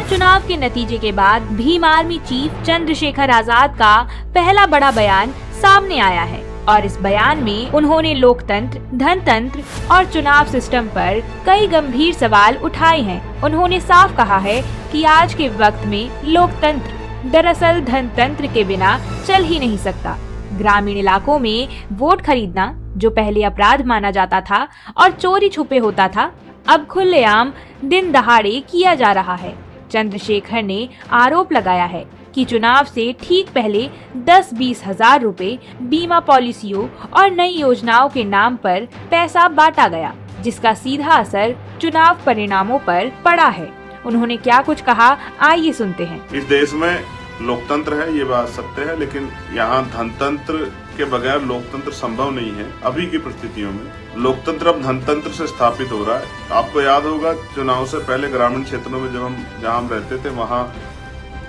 बिहार चुनाव के नतीजे के बाद भीम आर्मी चीफ चंद्रशेखर आजाद का पहला बड़ा बयान सामने आया है और इस बयान में उन्होंने लोकतंत्र, धनतंत्र और चुनाव सिस्टम पर कई गंभीर सवाल उठाए हैं। उन्होंने साफ कहा है कि आज के वक्त में लोकतंत्र दरअसल धनतंत्र के बिना चल ही नहीं सकता। ग्रामीण इलाकों में वोट खरीदना, जो पहले अपराध माना जाता था और चोरी छुपे होता था, अब खुलेआम दिन दहाड़े किया जा रहा है। चंद्रशेखर ने आरोप लगाया है कि चुनाव से ठीक पहले 10-20 हजार रुपए बीमा पॉलिसियों और नई योजनाओं के नाम पर पैसा बांटा गया, जिसका सीधा असर चुनाव परिणामों पर पड़ा है। उन्होंने क्या कुछ कहा, आइए सुनते हैं। इस देश में लोकतंत्र है, ये बात सत्य है, लेकिन यहाँ धनतंत्र के बगैर लोकतंत्र संभव नहीं है। अभी की परिस्थितियों में लोकतंत्र अब धनतंत्र से स्थापित हो रहा है। आपको याद होगा चुनाव से पहले ग्रामीण क्षेत्रों में जहाँ हम रहते थे, वहाँ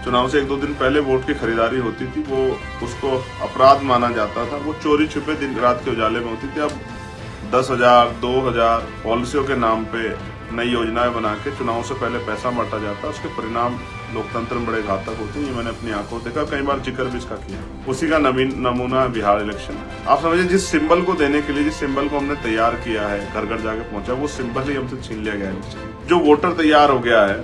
चुनाव से 1-2 दिन पहले वोट की खरीदारी होती थी, वो उसको अपराध माना जाता था। वो चोरी छुपे दिन रात के उजाले में होती थी। अब 10,000, 2,000 पॉलिसियों के नाम पे नई योजनाएं बना के चुनाव से पहले पैसा बांटा जाता है। उसके परिणाम लोकतंत्र में बड़े घातक होते हैं। ये मैंने अपनी आंखों देखा, कई बार जिक्र भी इसका किया। उसी का नमूना बिहार इलेक्शन। आप समझिए, जिस सिंबल को देने के लिए, जिस सिंबल को हमने तैयार किया है, घर घर जाके पहुंचा, वो सिंबल ही हमसे छीन लिया गया है। जो वोटर तैयार हो गया है,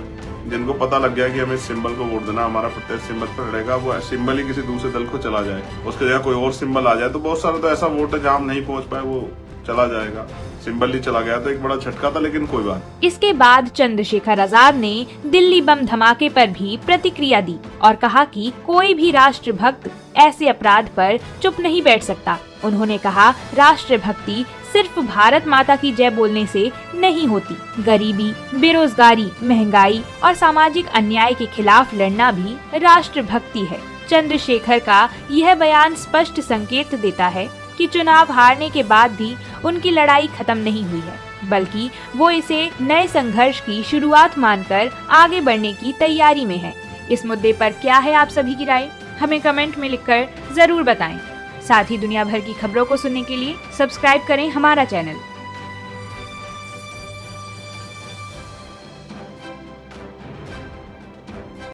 जिनको पता लग गया कि हमें सिंबल को वोट देना, हमारा प्रत्येक सिंबल पर रहेगा, वो सिंबल ही किसी दूसरे दल को चला जाए, उसके जगह कोई और सिंबल आ जाए, तो बहुत सारा तो ऐसा वोट है जहाँ हम नहीं पहुंच पाए, वो चला जाएगा। सिंबल ही चला गया, तो एक बड़ा झटका था, लेकिन कोई बात। इसके बाद चंद्रशेखर आजाद ने दिल्ली बम धमाके पर भी प्रतिक्रिया दी और कहा कि कोई भी राष्ट्रभक्त ऐसे अपराध पर चुप नहीं बैठ सकता। उन्होंने कहा, राष्ट्रभक्ति सिर्फ भारत माता की जय बोलने से नहीं होती। गरीबी, बेरोजगारी, महंगाई और सामाजिक अन्याय के खिलाफ लड़ना भी राष्ट्रभक्ति है। चंद्रशेखर का यह बयान स्पष्ट संकेत देता है कि चुनाव हारने के बाद भी उनकी लड़ाई खत्म नहीं हुई है, बल्कि वो इसे नए संघर्ष की शुरुआत मानकर आगे बढ़ने की तैयारी में है। इस मुद्दे पर क्या है आप सभी की राय, हमें कमेंट में लिखकर जरूर बताएं। साथ ही दुनिया भर की खबरों को सुनने के लिए सब्सक्राइब करें हमारा चैनल।